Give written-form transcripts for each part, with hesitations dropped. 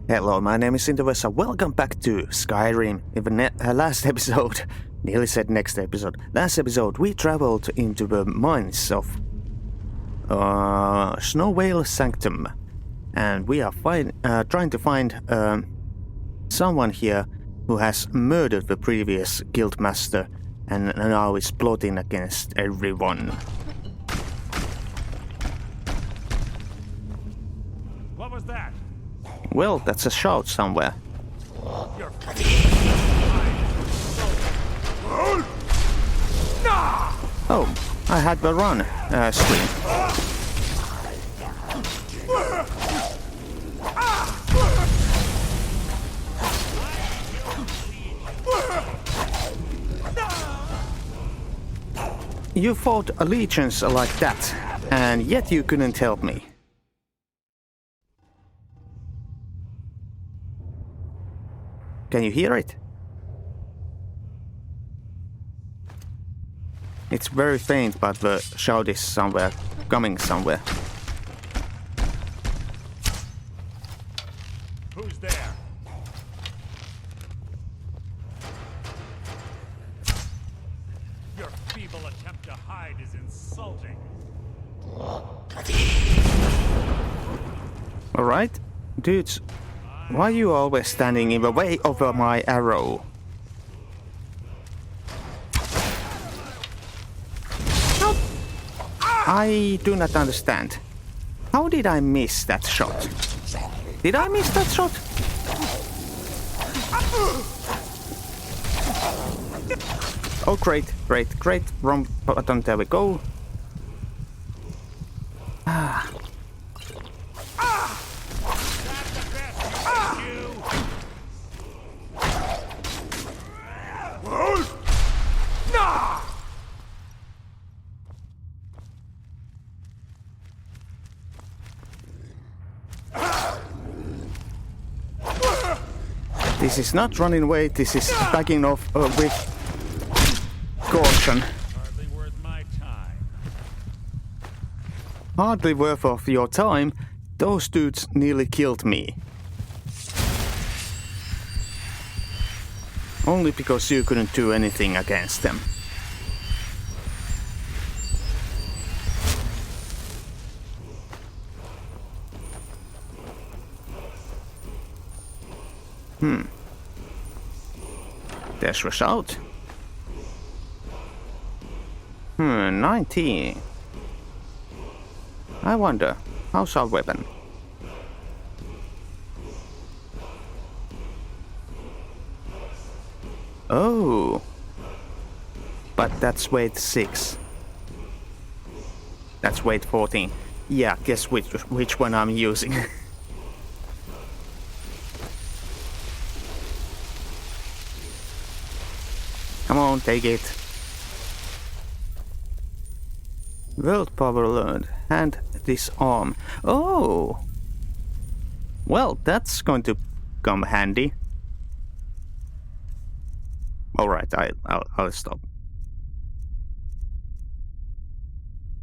Hello, my name is Bethesda. Welcome back to Skyrim. In the last episode, nearly said next episode. Last episode, we traveled into the mines of Snow Whale Sanctum, and we are trying to find someone here who has murdered the previous guildmaster and now is plotting against everyone. What was that? Well, that's a shout somewhere. Oh, I had the run screen. You fought allegiance like that, and yet you couldn't help me. Can you hear it? It's very faint, but the shout is coming somewhere. Who's there? Your feeble attempt to hide is insulting. Alright, dudes. Why are you always standing in the way of my arrow? How? I do not understand. How did I miss that shot? Did I miss that shot? Oh, great. Wrong button, there we go. This is not running away, this is backing off with caution. Hardly worth my time. Hardly worth of your time. Those dudes nearly killed me. Only because you couldn't do anything against them. Dash rush out. 19. I wonder, how's our weapon? Oh. But that's weight 6. That's weight 14. Yeah, guess which one I'm using. Come on, take it. World power learned. Hand this arm. Oh! Well, that's going to come handy. Alright, I'll stop.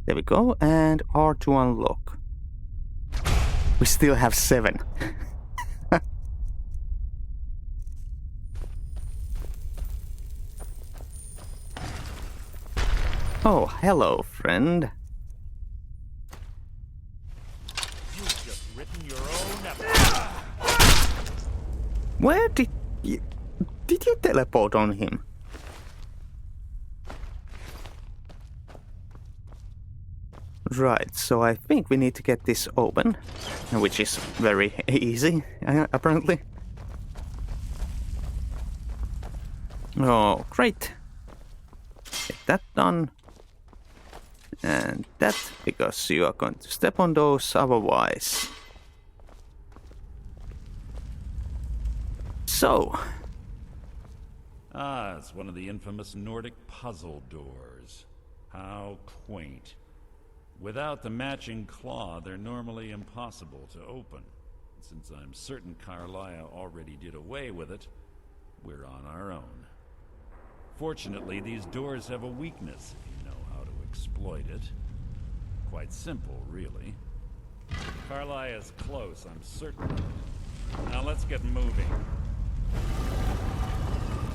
There we go, and R to unlock. We still have 7. Oh, hello, friend. You've just written your own episode. Where did you teleport on him? Right, so I think we need to get this open, which is very easy, apparently. Oh, great. Get that done. And that, because you are going to step on those otherwise. So. Ah, it's one of the infamous Nordic puzzle doors. How quaint. Without the matching claw, they're normally impossible to open. Since I'm certain Carlia already did away with it, we're on our own. Fortunately, these doors have a weakness if you know how to exploit it. Quite simple, really. Carlia is close, I'm certain of it. Now let's get moving.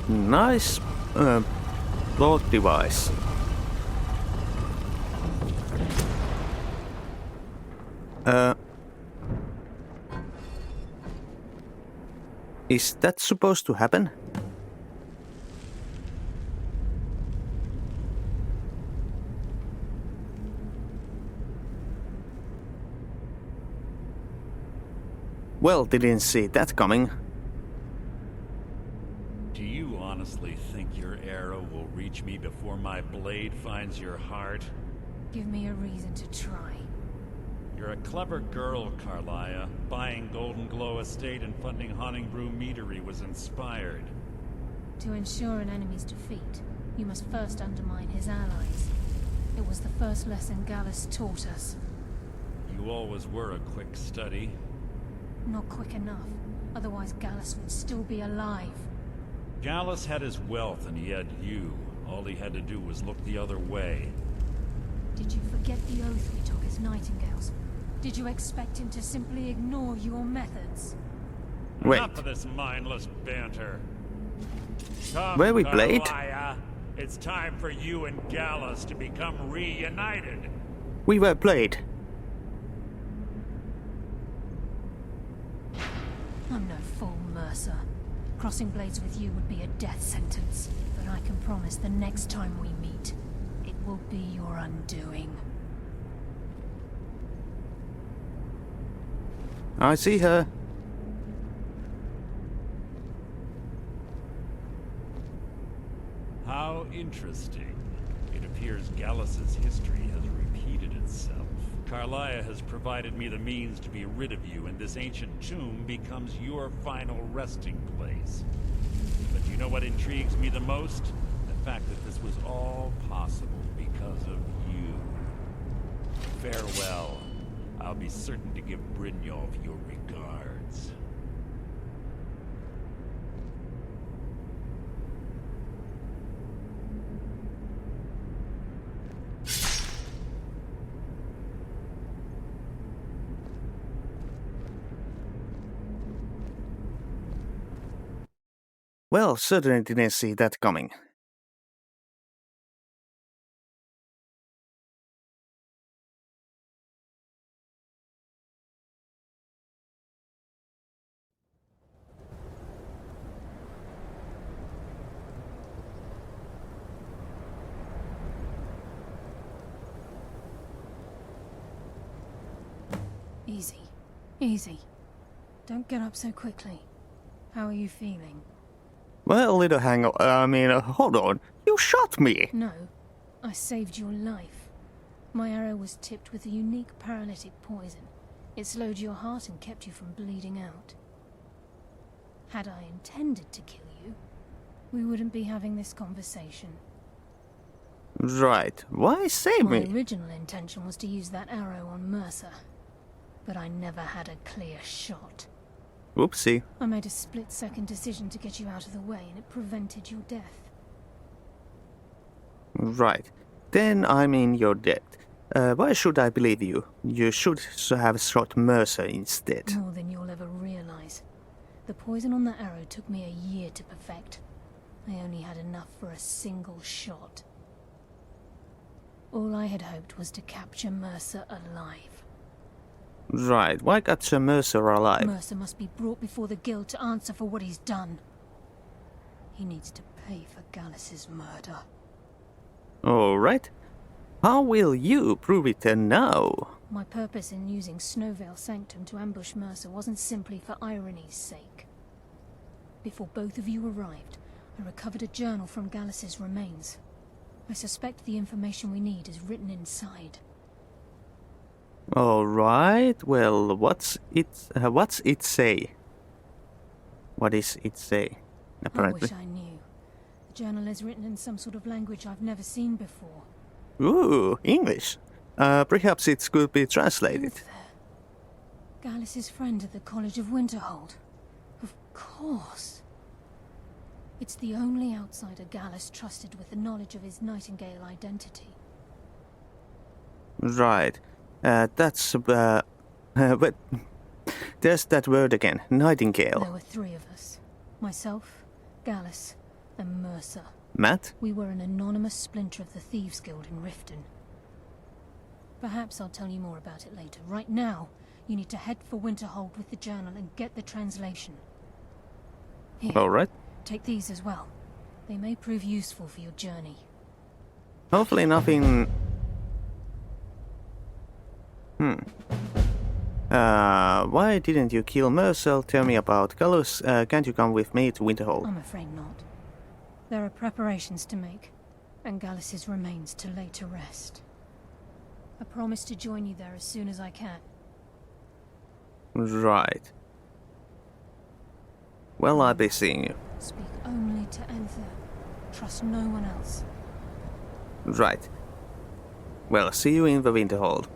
Nice plot device. Is that supposed to happen? Well, didn't see that coming. Do you honestly think your arrow will reach me before my blade finds your heart? Give me a reason to try. You're a clever girl, Carlia. Buying Golden Glow Estate and funding Haunting Brew Meadery was inspired. To ensure an enemy's defeat, you must first undermine his allies. It was the first lesson Gallus taught us. You always were a quick study. Not quick enough, otherwise Gallus would still be alive. Gallus had his wealth and he had you. All he had to do was look the other way. Did you forget the oath we took as Nightingales? Did you expect him to simply ignore your methods? Wait. Enough of this mindless banter. Come, Were we Blade? Carlia. It's time for you and Gallus to become reunited. We were Blade. I'm no fool, Mercer. Crossing blades with you would be a death sentence, but I can promise the next time we meet, it will be your undoing. I see her. How interesting. It appears Gallus's history has repeated itself. Carlia has provided me the means to be rid of you, and this ancient tomb becomes your final resting place. But you know what intrigues me the most? The fact that this was all possible because of you. Farewell. I'll be certain to give Brynjolf your regards. Well, certainly didn't see that coming. Easy. Easy. Don't get up so quickly. How are you feeling? Well, little hold on. You shot me! No. I saved your life. My arrow was tipped with a unique paralytic poison. It slowed your heart and kept you from bleeding out. Had I intended to kill you, we wouldn't be having this conversation. Right. Why save My me? original intention was to use that arrow on Mercer, but I never had a clear shot. Whoopsie. I made a split-second decision to get you out of the way, and it prevented your death. Right. Then I'm in your debt. Why should I believe you? You should have shot Mercer instead. More than you'll ever realize. The poison on that arrow took me a year to perfect. I only had enough for a single shot. All I had hoped was to capture Mercer alive. Right. Why got Sir Mercer alive? Mercer must be brought before the guild to answer for what he's done. He needs to pay for Gallus's murder. Alright. How will you prove it now? My purpose in using Snowvale Sanctum to ambush Mercer wasn't simply for irony's sake. Before both of you arrived, I recovered a journal from Gallus's remains. I suspect the information we need is written inside. Alright, well, what's it say? What is it say? Apparently. I wish I knew. The journal is written in some sort of language I've never seen before. Ooh, English. Perhaps it could be translated. Luther. Gallus's friend at the College of Winterhold. Of course. It's the only outsider Gallus trusted with the knowledge of his Nightingale identity. Right. But There's that word again. Nightingale. There were 3 of us. Myself, Gallus, and Mercer. Matt? We were an anonymous splinter of the Thieves Guild in Riften. Perhaps I'll tell you more about it later. Right now, you need to head for Winterhold with the journal and get the translation. Here, Alright. take these as well. They may prove useful for your journey. Hopefully nothing... why didn't you kill Mercer? Tell me about Gallus. Can't you come with me to Winterhold? I'm afraid not. There are preparations to make, and Gallus's remains to lay to rest. I promise to join you there as soon as I can. Right. Well, I'll be seeing you. Speak only to Anther. Trust no one else. Right. Well, see you in the Winterhold.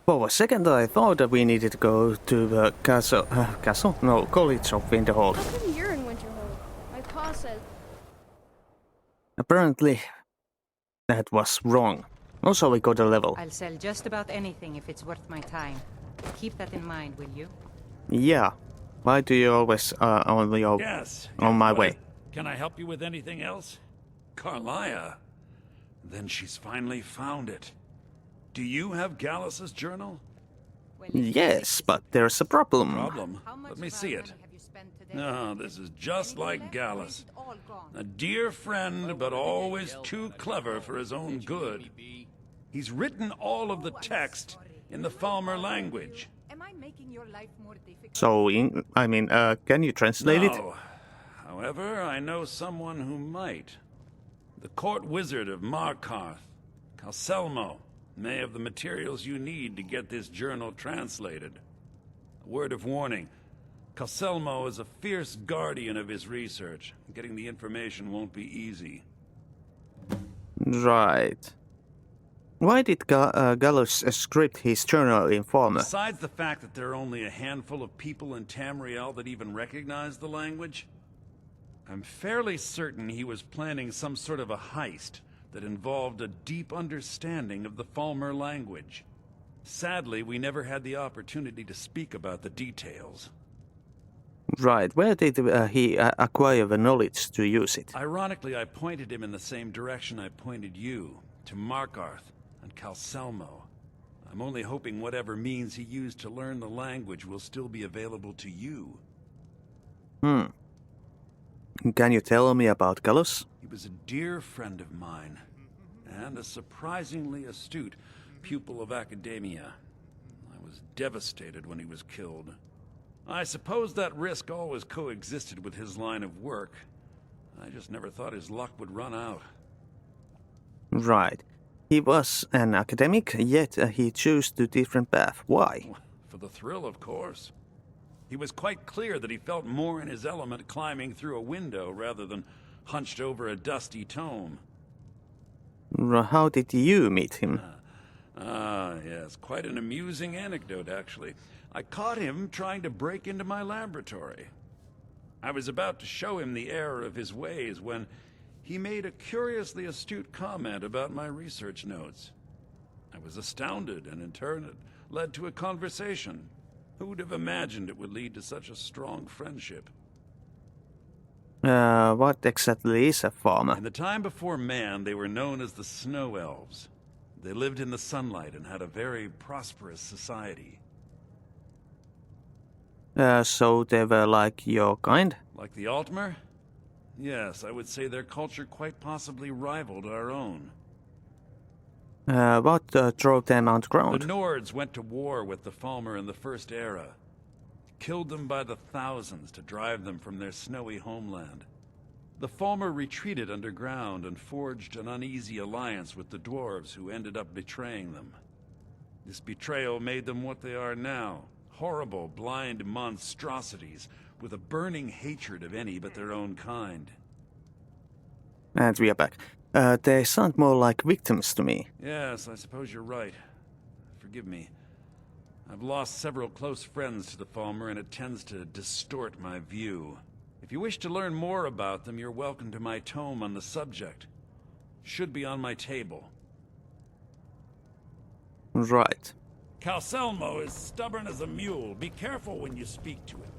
For a second I thought that we needed to go to the castle? No, college of Winterhold. How come you're in Winterhold? My pa said. Apparently, that was wrong. Also, we got a level. I'll sell just about anything if it's worth my time. Keep that in mind, will you? Yeah. Why do you always Yes. on my What? way? Can I help you with anything else? Carlia? Then she's finally found it. Do you have Gallus's journal? Well, Yes, but there's a problem. Problem? how much Let me of our see it. money have you spent today? No, this is just Anything like left, or is Gallus. it all gone? A dear friend, but always too clever for his own good. He's written all of the text in the Falmer language. Am I making your life more difficult? So, can you translate it? No. However, I know someone who might. The court wizard of Markarth, Calselmo, may have the materials you need to get this journal translated. A word of warning. Calselmo is a fierce guardian of his research. Getting the information won't be easy. Right. Why did Gallus script his journal in Falmer? Besides the fact that there are only a handful of people in Tamriel that even recognize the language, I'm fairly certain he was planning some sort of a heist that involved a deep understanding of the Falmer language. Sadly, we never had the opportunity to speak about the details. Right. Where did he acquire the knowledge to use it? Ironically, I pointed him in the same direction I pointed you, to Markarth and Calselmo. I'm only hoping whatever means he used to learn the language will still be available to you. Can you tell me about Gallus? He was a dear friend of mine, and a surprisingly astute pupil of academia. I was devastated when he was killed. I suppose that risk always coexisted with his line of work. I just never thought his luck would run out. Right. He was an academic, yet he chose a different path. Why? For the thrill, of course. He was quite clear that he felt more in his element climbing through a window rather than hunched over a dusty tome. How did you meet him? Yes, quite an amusing anecdote, actually. I caught him trying to break into my laboratory. I was about to show him the error of his ways when he made a curiously astute comment about my research notes. I was astounded, and in turn it led to a conversation. Who would have imagined it would lead to such a strong friendship? What exactly is a farmer? In the time before man, they were known as the Snow Elves. They lived in the sunlight and had a very prosperous society. So they were like your kind? Like the Altmer? Yes, I would say their culture quite possibly rivaled our own. What drove them The underground? Nords went to war with the Falmer in the First Era. Killed them by the thousands to drive them from their snowy homeland. The Falmer retreated underground and forged an uneasy alliance with the dwarves who ended up betraying them. This betrayal made them what they are now. Horrible, blind monstrosities with a burning hatred of any but their own kind. And we are back. They sound more like victims to me. Yes, I suppose you're right. Forgive me. I've lost several close friends to the Falmer, and it tends to distort my view. If you wish to learn more about them, you're welcome to my tome on the subject. Should be on my table. Right. Calcelmo is stubborn as a mule. Be careful when you speak to him.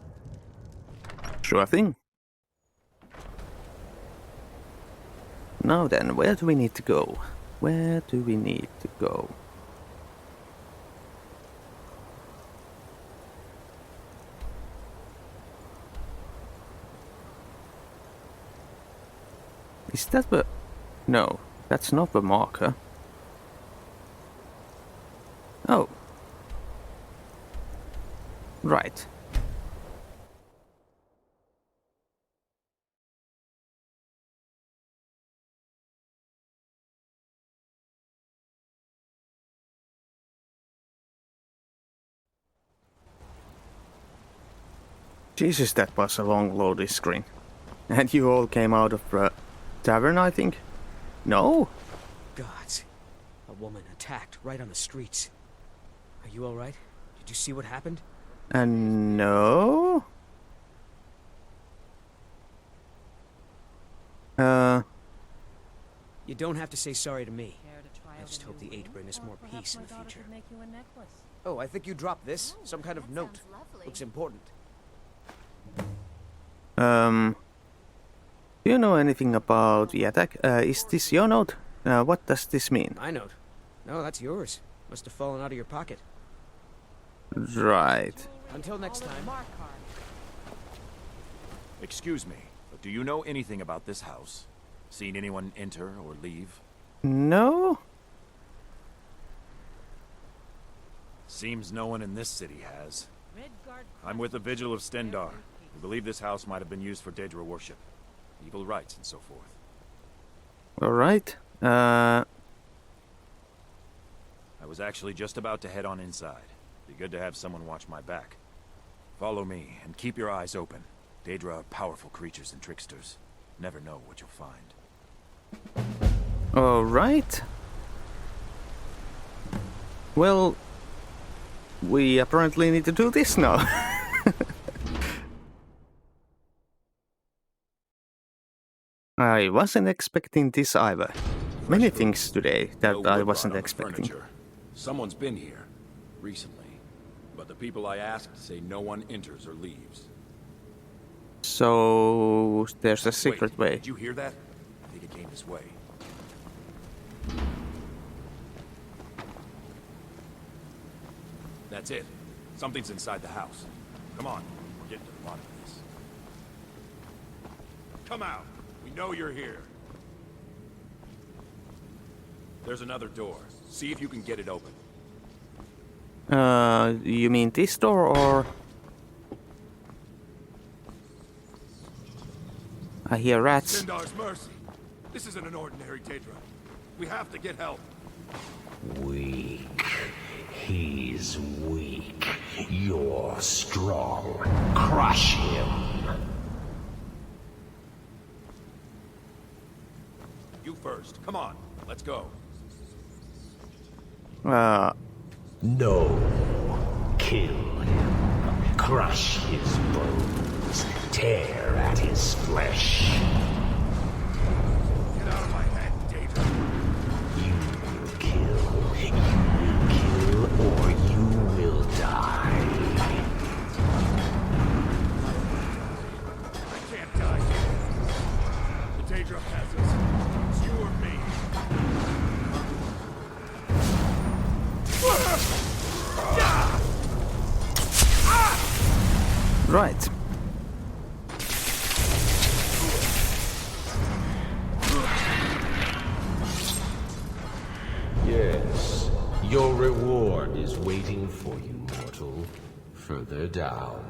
Sure thing. Now then, where do we need to go? Where do we need to go? Is that the... No, that's not the marker. Oh. Right. Jesus, that was a long loading screen. And you all came out of the tavern, I think? No? Gods. A woman attacked right on the streets. Are you alright? Did you see what happened? No? You don't have to say sorry to me. I just hope the Eight bring us more peace in the future. Oh, I think you dropped this. Some kind of note. Looks important. Do you know anything about the attack? Is this your note? What does this mean? My note? No, that's yours. Must have fallen out of your pocket. Right. Until next time. Excuse me, but do you know anything about this house? Seen anyone enter or leave? No? Seems no one in this city has. I'm with the Vigil of Stendar. We believe this house might have been used for Daedra worship, evil rites, and so forth. Alright. I was actually just about to head on inside. Be good to have someone watch my back. Follow me, and keep your eyes open. Daedra are powerful creatures and tricksters. Never know what you'll find. Alright. Well, we apparently need to do this now. I wasn't expecting this either. Many things today that I wasn't expecting. Furniture. Someone's been here recently, but the people I asked say no one enters or leaves. So there's a secret way. Did you hear that? I think it came this way. That's it. Something's inside the house. Come on, we're getting to the bottom of this. Come out. We know you're here. There's another door. See if you can get it open. You mean this door or... I hear rats. Sindar's mercy. This isn't an ordinary Daedra. We have to get help. Weak. He's weak. You're strong. Crush him. You first. Come on. Let's go. No. Kill him. Crush his bones. Tear at his flesh. Get out of my head, Daedra. You will kill, or you will die. I can't die. The Daedra has us. It's you or me. Right. Yes, your reward is waiting for you, mortal. Further down.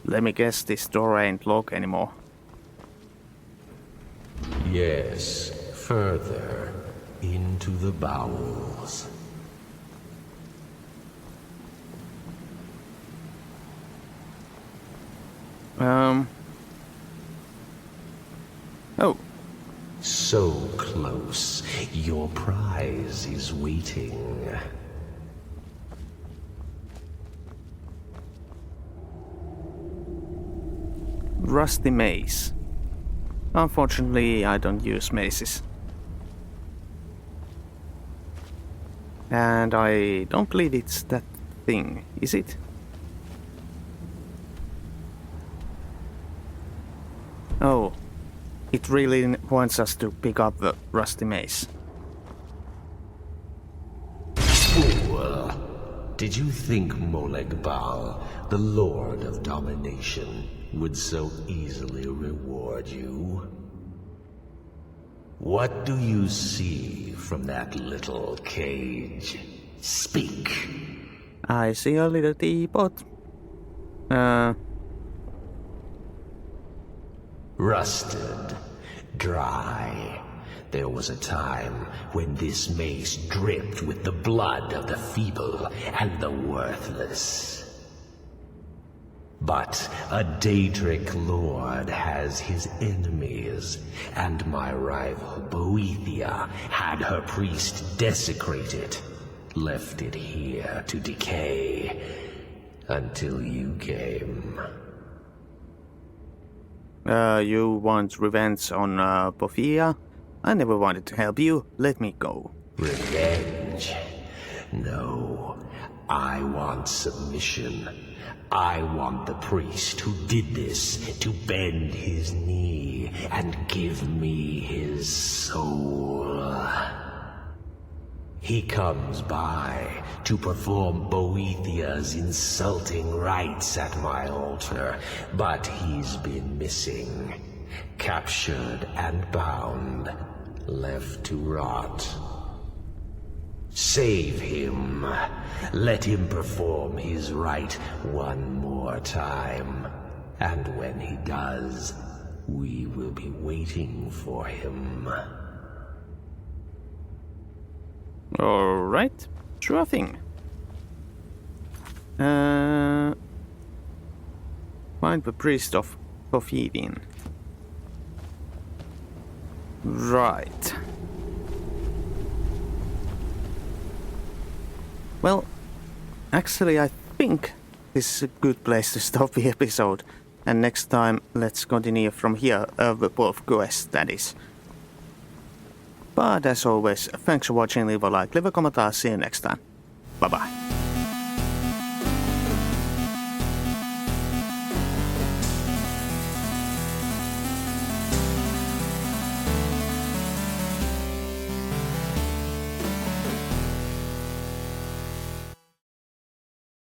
Let me guess, this door ain't locked anymore. Yes, further into the bowels. Oh. So close. Your prize is waiting. rusty maze. Unfortunately, I don't use mazes. And I don't believe it's that thing, is it? Oh, it really wants us to pick up the rusty maze. Fool! Did you think Moleg Bal, the Lord of Domination, would so easily reward you? What do you see from that little cage? Speak! I see a little teapot. Rusted. Dry. There was a time when this maze dripped with the blood of the feeble and the worthless. But a Daedric lord has his enemies, and my rival Boethia had her priest desecrated, left it here to decay, until you came. You want revenge on Boethia? I never wanted to help you. Let me go. Revenge? No. I want submission. I want the priest who did this to bend his knee and give me his soul. He comes by to perform Boethia's insulting rites at my altar, but he's been missing. Captured and bound, left to rot. Save him. Let him perform his rite one more time. And when he does, we will be waiting for him. Alright, sure thing. Find the priest of Boethia. Right. Well, actually I think this is a good place to stop the episode. And next time, let's continue from here, the both quests, that is. But as always, thanks for watching, leave a like, leave a comment, I'll see you next time. Bye bye.